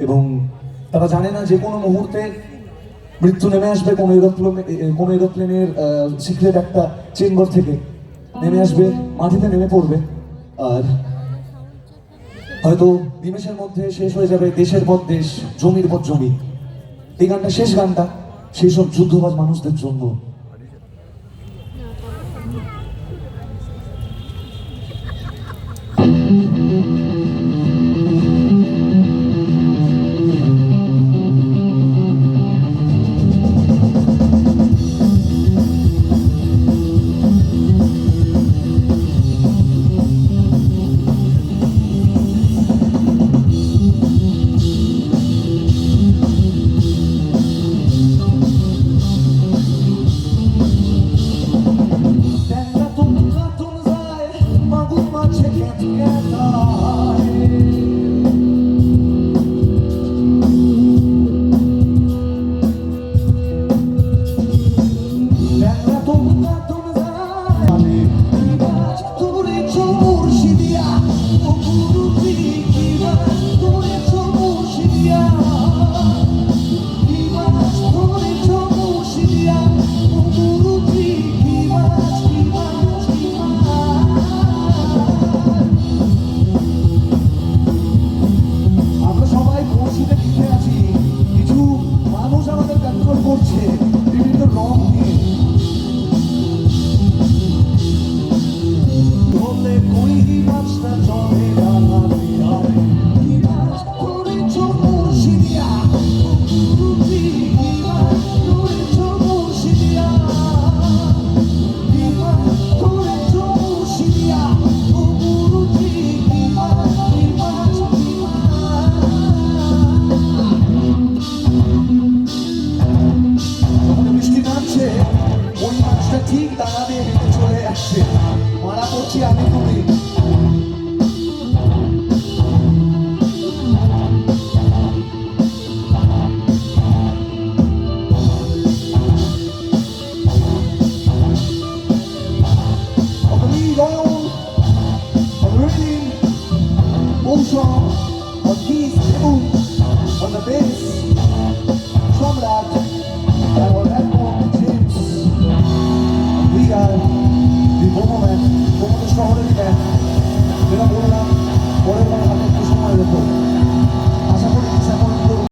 এবং তারা জানে না যে কোনো মুহূর্তে মৃত্যু নেমে আসবে কোনো এরোপ্লেনের সিক্রেট একটা চেম্বার থেকে নেমে আসবে, মাটিতে নেমে পড়বে, আর হয়তো নিমেষের মধ্যে শেষ হয়ে যাবে দেশের পর দেশ, জমির পর জমি। এই গানটা শেষ গানটা সেই সব যুদ্ধবাজ মানুষদের জন্য। ঠিক তারা দিয়ে হেঁটে চলে আসছে, মারা করছি আমি খুবই। On the bass, Somrat, and on that one, James. We are the Bomoman, Bomo the Strong Band.